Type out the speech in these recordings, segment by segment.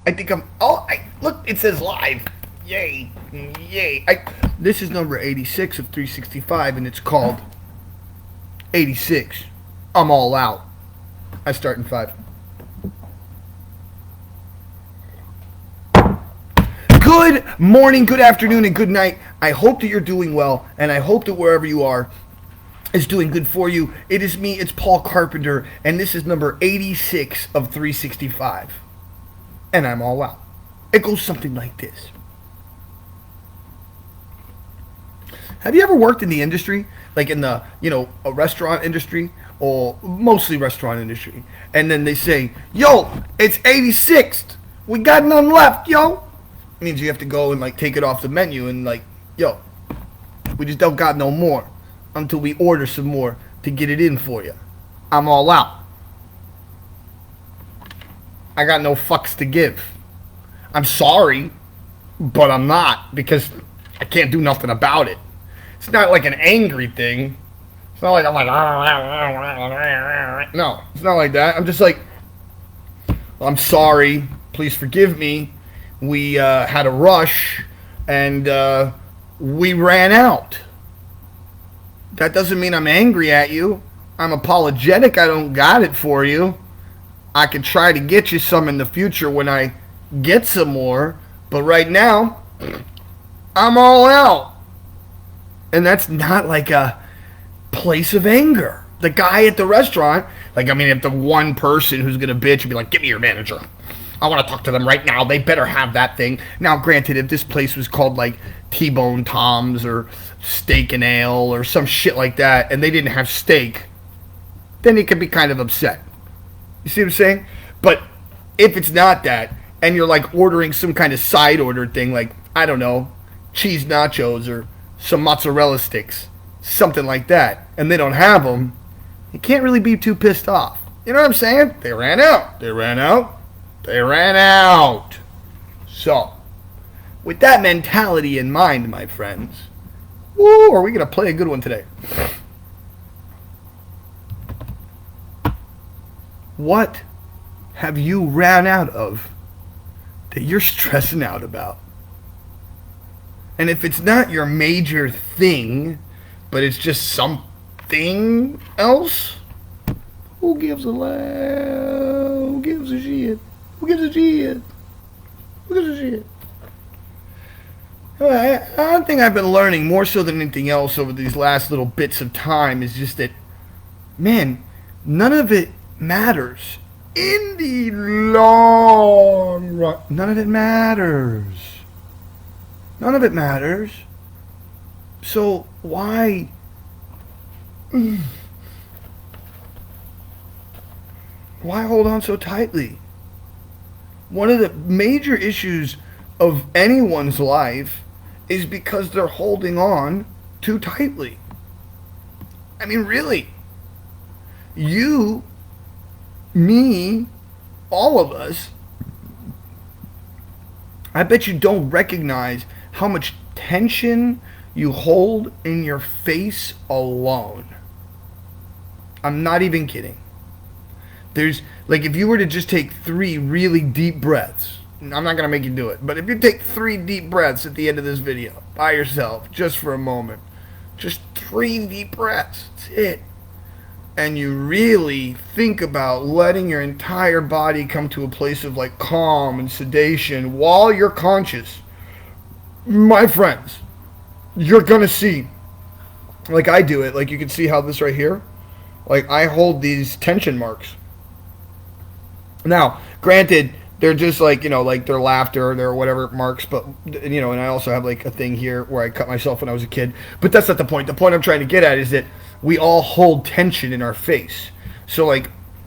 I think I'm. Oh, look! It says live. Yay! Yay! This is number 86 of 365, and it's called 86. I'm all out. I start in 5. Good morning, good afternoon, and good night. I hope that you're doing well, and I hope that wherever you are is doing good for you. It is me, it's Paul Carpenter, and this is number 86 of 365. And I'm all out. It goes something like this. Have you ever worked in the industry? Like in the, a restaurant industry? Or mostly restaurant industry. And then they say, yo, it's 86th. We got none left, yo. Means you have to go and take it off the menu and yo, we just don't got no more until we order some more to get it in for you. I'm all out. I got no fucks to give. I'm sorry, but I'm not, because I can't do nothing about it. It's not like an angry thing. It's not like I'm like, no, it's not like that. I'm just like, I'm sorry, please forgive me. We had a rush, and we ran out. That doesn't mean I'm angry at you. I'm apologetic I don't got it for you. I could try to get you some in the future when I get some more, but right now, I'm all out. And that's not like a place of anger. The guy at the restaurant, if the one person who's going to bitch and be like, give me your manager. I want to talk to them right now. They better have that thing. Now, granted, if this place was called T-Bone Tom's or Steak and Ale or some shit like that, and they didn't have steak, then he could be kind of upset. You see what I'm saying? But if it's not that, and you're ordering some kind of side order thing, I don't know, cheese nachos or some mozzarella sticks, something like that, and they don't have them, you can't really be too pissed off. You know what I'm saying? They ran out. They ran out. They ran out. So, with that mentality in mind, my friends, woo, are we going to play a good one today? What have you ran out of that you're stressing out about? And if it's not your major thing, but it's just something else, who gives a who gives a shit? Who gives a shit? Who gives a shit? One thing I've been learning more so than anything else over these last little bits of time is just that, man, none of it matters in the long run. None of it matters. None of it matters. So why hold on so tightly? One of the major issues of anyone's life is because they're holding on too tightly. I mean, really. You, me, all of us, I bet you don't recognize how much tension you hold in your face alone. I'm not even kidding. There's, if you were to just take 3 really deep breaths, I'm not going to make you do it, but if you take 3 deep breaths at the end of this video, by yourself, just for a moment, just 3 deep breaths, that's it. And you really think about letting your entire body come to a place of calm and sedation while you're conscious, my friends, you're going to see, I do it, you can see how this right here, I hold these tension marks. Now, granted, they're just their laughter, their whatever marks, but, and I also have a thing here where I cut myself when I was a kid. But that's not the point. The point I'm trying to get at is that we all hold tension in our face. So,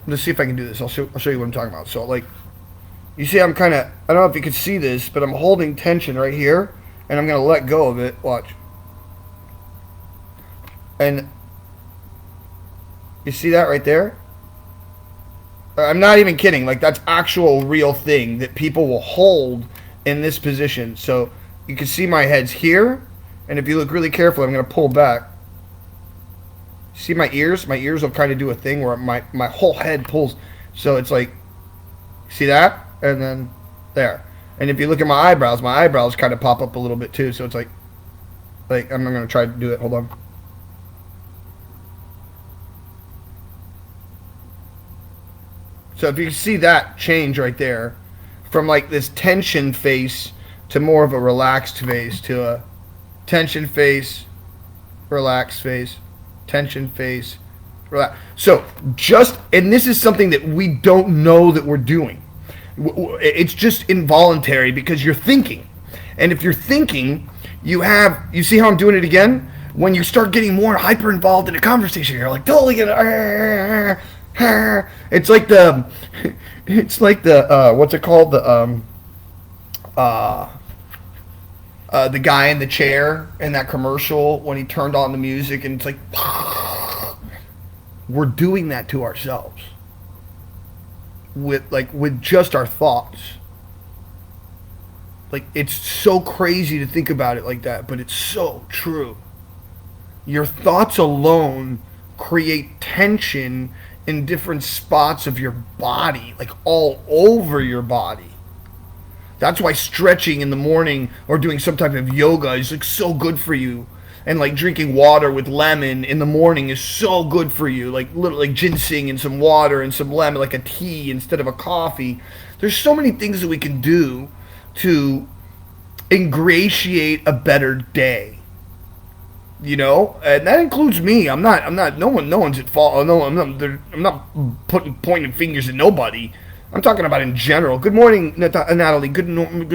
let's see if I can do this. I'll show you what I'm talking about. So, you see I'm kind of, I don't know if you can see this, but I'm holding tension right here, and I'm going to let go of it. Watch. And you see that right there? I'm not even kidding. That's actual real thing that people will hold in this position. So you can see my head's here, and if you look really carefully, I'm going to pull back. See my ears? My ears will kind of do a thing where my whole head pulls. So it's see that? And then There. And if you look at my eyebrows kind of pop up a little bit too. So it's like I'm not going to try to do it. Hold on. So if you see that change right there, from like this tension face to more of a relaxed face, to a tension face, relaxed face, tension face, relax. So and this is something that we don't know that we're doing. It's just involuntary because you're thinking. And if you're thinking, you see how I'm doing it again? When you start getting more hyper involved in a conversation, you're like totally gonna, it's like the what's it called, the guy in the chair in that commercial when he turned on the music, and it's like we're doing that to ourselves with just our thoughts. Like, it's so crazy to think about it like that, but it's so true. Your thoughts alone create tension in different spots of your body, like all over your body. That's why stretching in the morning or doing some type of yoga is like so good for you. And like drinking water with lemon in the morning is so good for you. Like ginseng and some water and some lemon, like a tea instead of a coffee. There's so many things that we can do to ingratiate a better day. You know, and that includes me. I'm not. No one's at fault. No, I'm not pointing fingers at nobody. I'm talking about in general. Good morning, Natalie. Good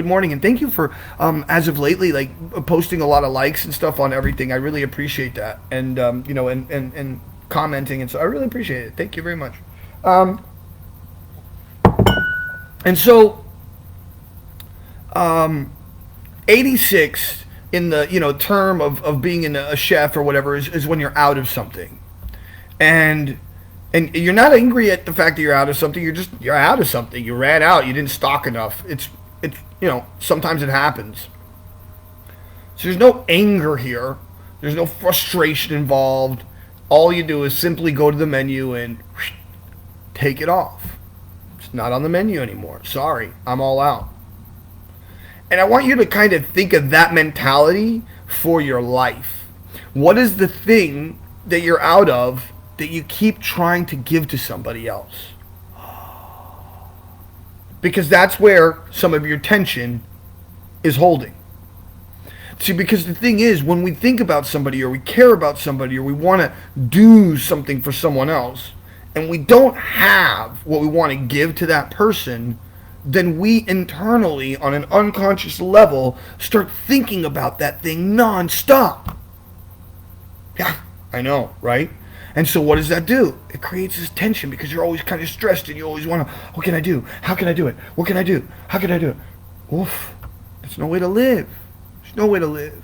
morning, and thank you for as of lately, like posting a lot of likes and stuff on everything. I really appreciate that, and and commenting, and so I really appreciate it. Thank you very much. And so, 86 in the term of being a chef or whatever is when you're out of something, and you're not angry at the fact that you're out of something. You're out of something. You ran out. You didn't stock enough. It's sometimes it happens. So there's no anger here. There's no frustration involved. All you do is simply go to the menu and take it off. It's not on the menu anymore. Sorry, I'm all out. And I want you to kind of think of that mentality for your life. What is the thing that you're out of that you keep trying to give to somebody else? Because that's where some of your tension is holding. See, because the thing is, when we think about somebody or we care about somebody or we want to do something for someone else and we don't have what we want to give to that person, then we internally, on an unconscious level, start thinking about that thing nonstop. Yeah, I know, right? And so what does that do? It creates this tension because you're always kind of stressed and you always want to, what can I do? How can I do it? What can I do? How can I do it? Oof, there's no way to live. There's no way to live.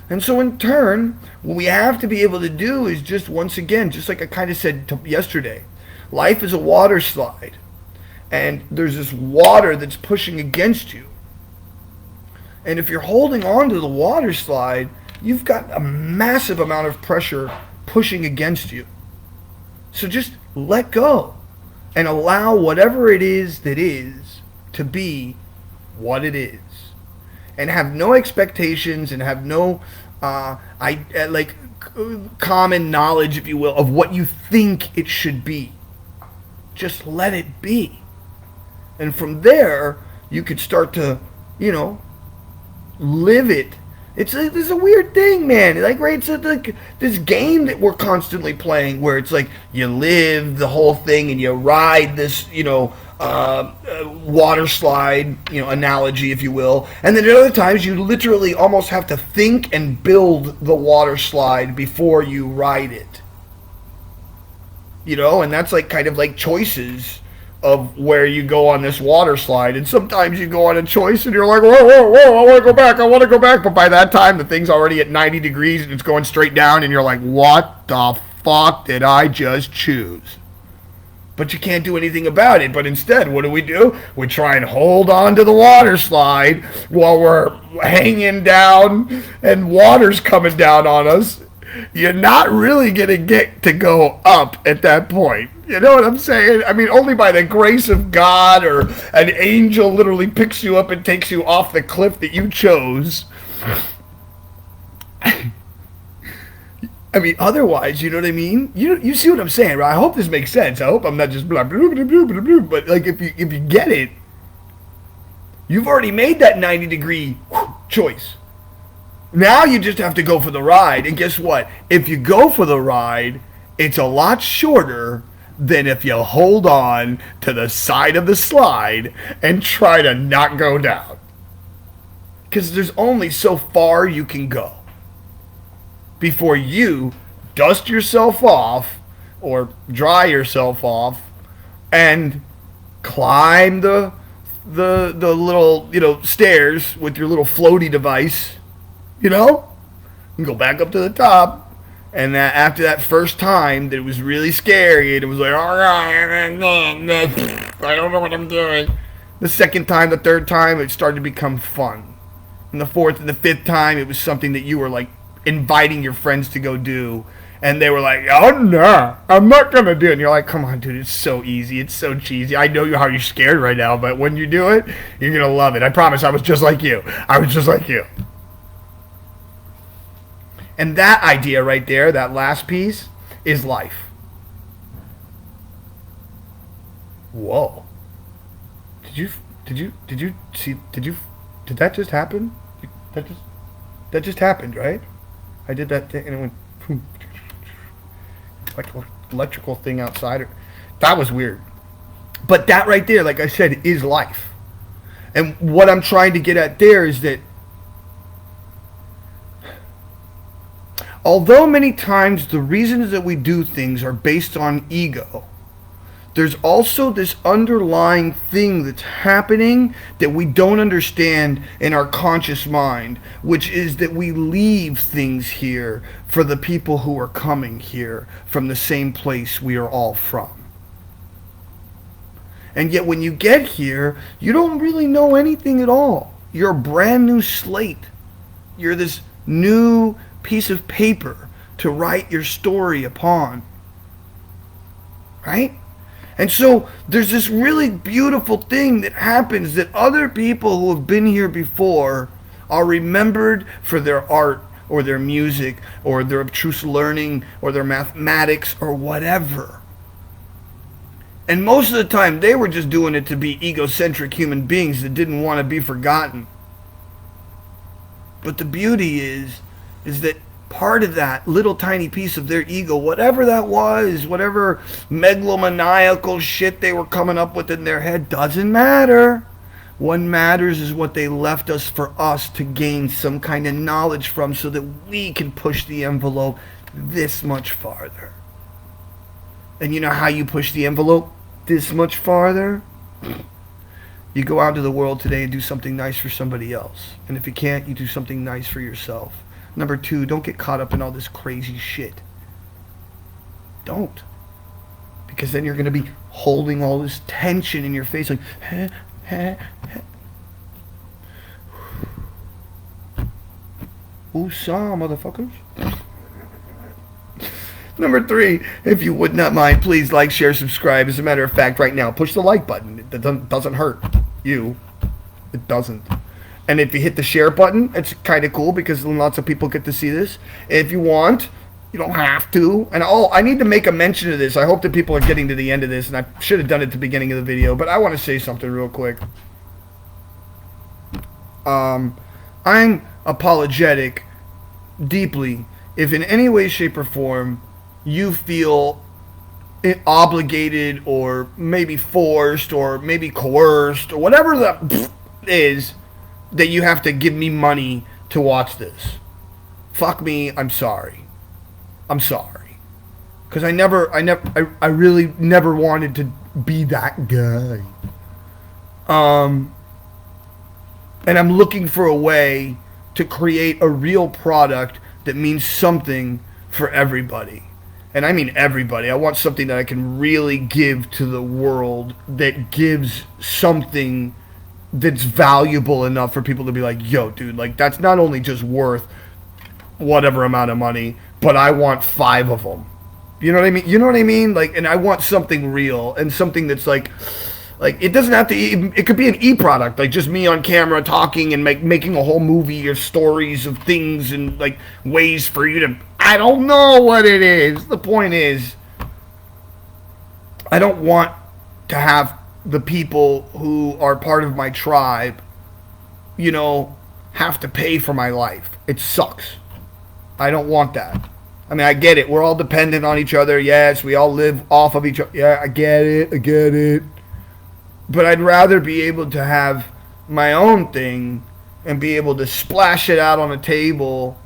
And so in turn, what we have to be able to do is just, once again, just like I kind of said yesterday, life is a water slide. And there's this water that's pushing against you. And if you're holding on to the water slide, you've got a massive amount of pressure pushing against you. So just let go and allow whatever it is that is to be what it is. And have no expectations and have no common knowledge, if you will, of what you think it should be. Just let it be. And from there, you could start to, live it. It's a weird thing, man. Like, right, it's like this game that we're constantly playing where it's like you live the whole thing and you ride this, water slide, analogy, if you will. And then at other times, you literally almost have to think and build the water slide before you ride it. And that's like kind of like choices of where you go on this water slide. And sometimes you go on a choice and you're like, whoa, I want to go back. But by that time, the thing's already at 90 degrees and it's going straight down and you're like, what the fuck did I just choose? But you can't do anything about it. But instead, what do? We try and hold on to the water slide while we're hanging down and water's coming down on us. You're not really going to get to go up at that point. You know what I'm saying? I mean, only by the grace of God or an angel literally picks you up and takes you off the cliff that you chose. I mean, otherwise, you know what I mean? You see what I'm saying, right? I hope this makes sense. I hope I'm not just blah, blah, blah, blah, blah, blah. But like, if you get it, you've already made that 90-degree choice. Now you just have to go for the ride. And guess what? If you go for the ride, it's a lot shorter than if you hold on to the side of the slide and try to not go down. Because there's only so far you can go before you dust yourself off or dry yourself off and climb the little, stairs with your little floaty device, and go back up to the top. And that after that first time that it was really scary and it was like, I don't know what I'm doing. The second time, the third time, it started to become fun. And the fourth and the fifth time, it was something that you were like inviting your friends to go do. And they were like, oh no, I'm not going to do it. And you're like, come on, dude, it's so easy. It's so cheesy. I know how you're scared right now, but when you do it, you're going to love it. I promise I was just like you. And that idea right there, that last piece, is life. Whoa. Did that just happen? That just happened, right? I did that thing and it went boom. Electrical thing outside. That was weird. But that right there, like I said, is life. And what I'm trying to get at there is that although many times the reasons that we do things are based on ego, there's also this underlying thing that's happening that we don't understand in our conscious mind, which is that we leave things here for the people who are coming here from the same place we are all from. And yet when you get here, you don't really know anything at all. You're a brand new slate. You're this new piece of paper to write your story upon. Right? And so there's this really beautiful thing that happens that other people who have been here before are remembered for their art or their music or their abstruse learning or their mathematics or whatever. And most of the time they were just doing it to be egocentric human beings that didn't want to be forgotten. But the beauty is that part of that little tiny piece of their ego, whatever that was, whatever megalomaniacal shit they were coming up with in their head, doesn't matter. What matters is what they left us for us to gain some kind of knowledge from so that we can push the envelope this much farther. And you know how you push the envelope this much farther? You go out into the world today and do something nice for somebody else. And if you can't, you do something nice for yourself. Number 2, don't get caught up in all this crazy shit. Don't. Because then you're going to be holding all this tension in your face like, Woosah, motherfuckers. Number 3, if you would not mind, please like, share, subscribe. As a matter of fact, right now, push the like button. It doesn't hurt you. It doesn't. And if you hit the share button, it's kind of cool because lots of people get to see this. If you want, you don't have to. And I need to make a mention of this. I hope that people are getting to the end of this, and I should have done it at the beginning of the video, but I want to say something real quick. I'm apologetic deeply if in any way, shape, or form you feel obligated or maybe forced or maybe coerced or whatever that is, that you have to give me money to watch this. Fuck me, I'm sorry. I'm sorry. Because I really never wanted to be that guy. And I'm looking for a way to create a real product that means something for everybody. And I mean everybody. I want something that I can really give to the world that gives something that's valuable enough for people to be like, yo, dude, like that's not only just worth whatever amount of money, but I want 5 of them. You know what I mean? You know what I mean? Like, and I want something real and something that's like it doesn't have to. It could be an e-product, like just me on camera talking and making a whole movie of stories of things and like ways for you to. I don't know what it is. The point is, I don't want to have the people who are part of my tribe, you know, have to pay for my life. It sucks. I don't want that. I mean, I get it. We're all dependent on each other. Yes, we all live off of each other. Yeah, I get it. I get it. But I'd rather be able to have my own thing and be able to splash it out on a table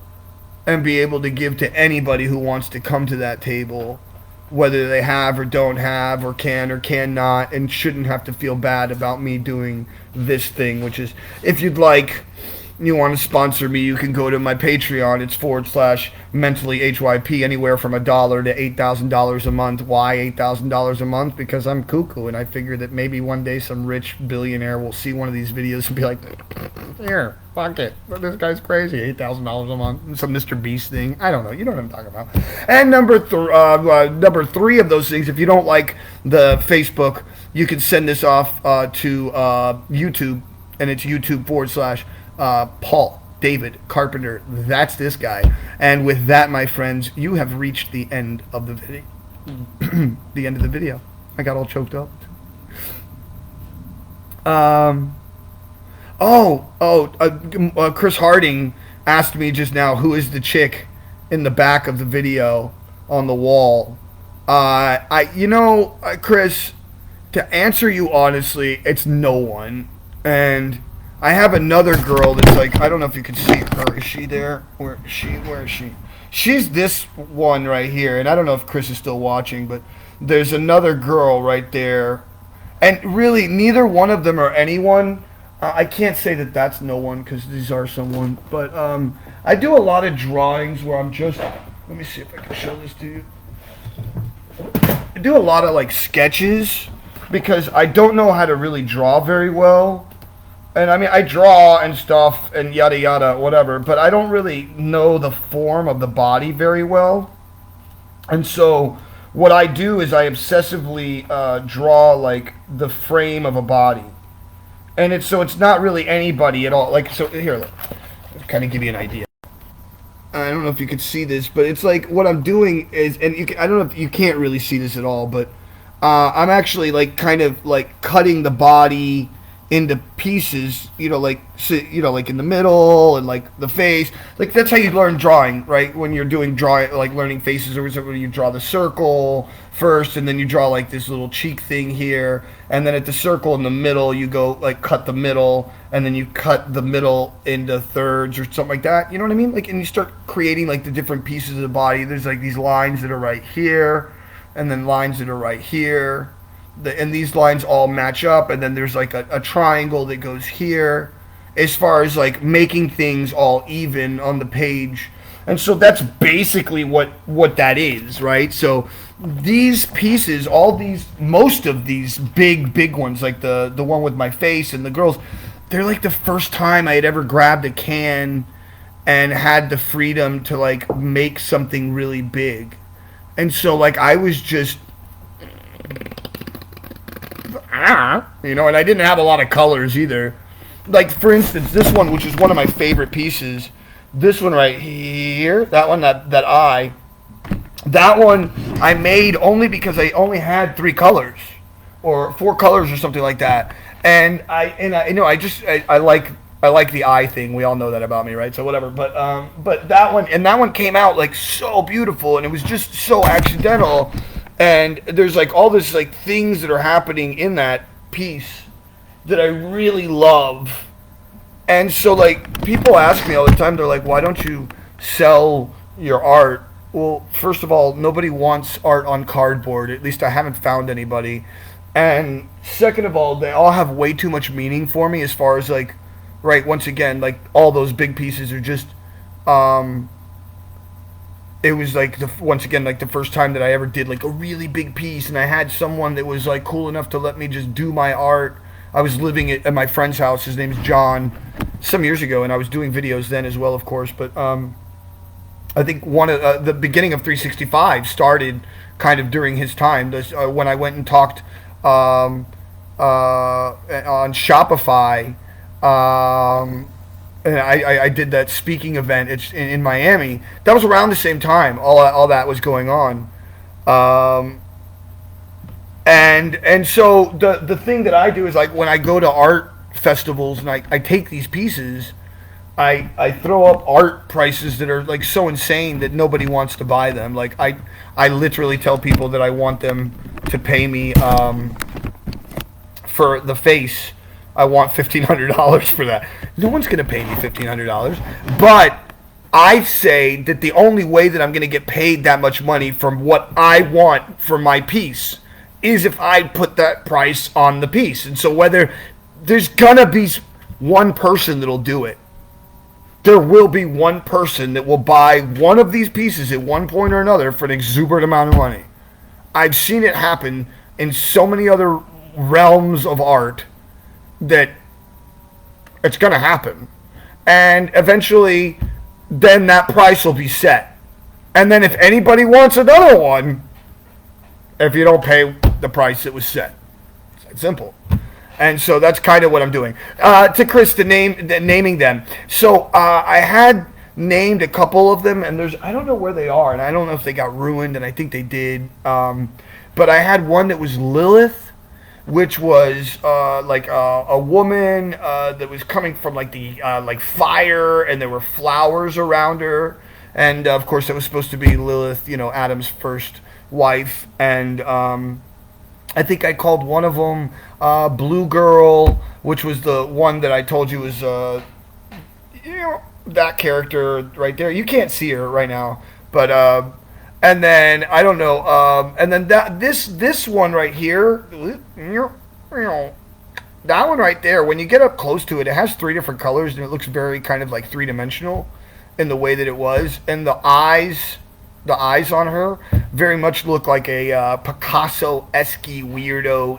and be able to give to anybody who wants to come to that table, whether they have or don't have or can or cannot, and shouldn't have to feel bad about me doing this thing, which is, if you'd like, you want to sponsor me, you can go to my Patreon. It's /mentally HYP, anywhere from $1 to $8,000 a month. Why $8,000 a month? Because I'm cuckoo, and I figure that maybe one day some rich billionaire will see one of these videos and be like, here, fuck it. This guy's crazy. $8,000 a month. Some Mr. Beast thing. I don't know. You know what I'm talking about. And number three of those things, if you don't like the Facebook, you can send this off to YouTube, and it's YouTube /Paul David Carpenter. That's this guy. And with that, my friends, you have reached the end of the video. The end of the video. I got all choked up. Chris Harding asked me just now, who is the chick in the back of the video on the wall? Chris, to answer you honestly, it's no one. And I have another girl that's like, I don't know if you can see her. Is she there? Where is she? She's this one right here. And I don't know if Chris is still watching, but there's another girl right there. And really, neither one of them are anyone. I can't say that that's no one, because these are someone. But I do a lot of drawings where I'm just... Let me see if I can show this to you. I do a lot of like sketches because I don't know how to really draw very well. And I mean, I draw and stuff and yada yada, whatever, but I don't really know the form of the body very well. And so what I do is I obsessively draw like the frame of a body. And it's not really anybody at all. Like, so here, look, kind of give you an idea. I don't know if you could see this, but it's like what I'm doing is, and I don't know if you can't really see this at all, but I'm actually like kind of like cutting the body into pieces, like in the middle and like the face. Like that's how you learn drawing, right? When you're doing drawing, like learning faces or something, you draw the circle first, and then you draw like this little cheek thing here, and then at the circle in the middle, you go like cut the middle, and then you cut the middle into thirds or something like that. You know what I mean? Like, and you start creating like the different pieces of the body. There's like these lines that are right here, and then lines that are right here. And these lines all match up, and then there's like a triangle that goes here, as far as like making things all even on the page. And so that's basically what that is, right? So these pieces, most of these big ones, like the one with my face and the girls, they're like the first time I had ever grabbed a can and had the freedom to like make something really big. And so like I was just, and I didn't have a lot of colors either. Like, for instance, this one, which is one of my favorite pieces, this one right here, that one, that eye, that one I made only because I only had 3 colors or 4 colors or something like that. And I like the eye thing. We all know that about me, right? So whatever. But that one came out like so beautiful, and it was just so accidental. And there's like all this like things that are happening in that piece that I really love. And so like people ask me all the time, they're like, why don't you sell your art? Well, first of all, nobody wants art on cardboard. At least I haven't found anybody. And second of all, they all have way too much meaning for me, as far as like, right, once again, like all those big pieces are just it was like once again like the first time that I ever did like a really big piece, and I had someone that was like cool enough to let me just do my art. I was living at my friend's house. His name's John, some years ago, and I was doing videos then as well, of course. But I think one of the beginning of 365 started kind of during his time. When I went and talked on Shopify, and I did that speaking event. It's in Miami. That was around the same time. All that was going on. And so the thing that I do is, like, when I go to art festivals and I take these pieces, I throw up art prices that are like so insane that nobody wants to buy them. Like, I literally tell people that I want them to pay me for the face. I want $1,500 for that. No one's gonna pay me $1,500, but I say that the only way that I'm gonna get paid that much money from what I want for my piece is if I put that price on the piece. And so whether there's gonna be one person that'll do it, there will be one person that will buy one of these pieces at one point or another for an exuberant amount of money. I've seen it happen in so many other realms of art that it's going to happen. And eventually, then that price will be set. And then if anybody wants another one, if you don't pay the price that was set. It's that simple. And so that's kind of what I'm doing. To Chris, naming them. So I had named a couple of them, and I don't know where they are, and I don't know if they got ruined, and I think they did. But I had one that was Lilith, which was like a woman that was coming from like the like fire, and there were flowers around her, and of course it was supposed to be Lilith, Adam's first wife, and I think I called one of them Blue Girl, which was the one that I told you was that character right there. You can't see her right now, but and then I don't know, and then this one right here, that one right there. When you get up close to it, it has 3 different colors, and it looks very kind of like 3-dimensional in the way that it was, and the eyes on her very much look like a Picasso-esque weirdo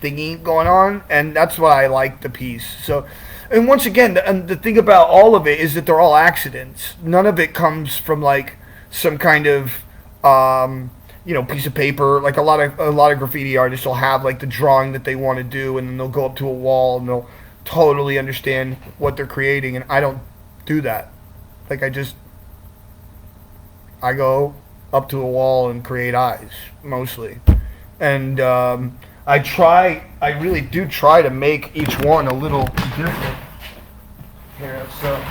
thingy going on, and that's why I like the piece. So, and once again, the thing about all of it is that they're all accidents. None of it comes from like some kind of piece of paper. Like a lot of graffiti artists will have like the drawing that they want to do, and then they'll go up to a wall and they'll totally understand what they're creating, and I don't do that. Like, I go up to a wall and create eyes, mostly. And I really do try to make each one a little different. Here, so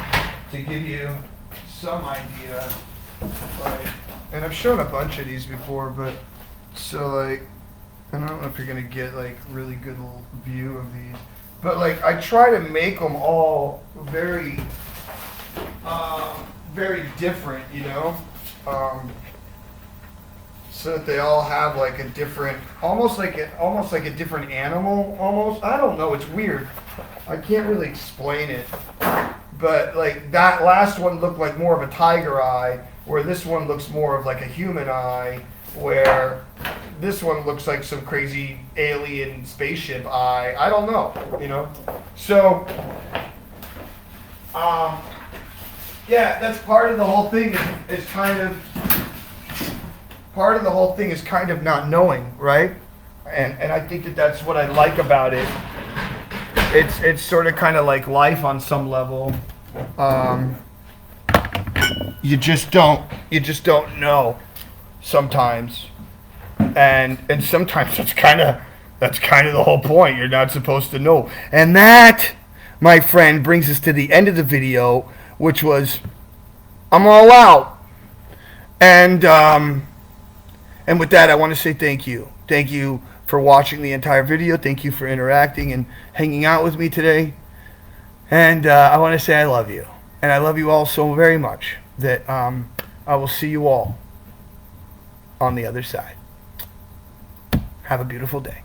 to give you some idea, like, and I've shown a bunch of these before, but so like, I don't know if you're gonna get like really good little view of these, but like I try to make them all very, very different, so that they all have like a different, almost like a different animal. Almost, I don't know. It's weird. I can't really explain it. But like that last one looked like more of a tiger eye, where this one looks more of like a human eye, where this one looks like some crazy alien spaceship eye. I don't know. So, yeah, that's part of the whole thing. Is kind of. Part of the whole thing is kind of not knowing, right? And I think that's what I like about it. It's sort of kind of like life on some level. You just don't know sometimes, and sometimes that's kind of the whole point. You're not supposed to know, and that, my friend, brings us to the end of the video, which was I'm all out, and with that, I want to say thank you. Thank you for watching the entire video. Thank you for interacting and hanging out with me today. And I want to say I love you. And I love you all so very much that I will see you all on the other side. Have a beautiful day.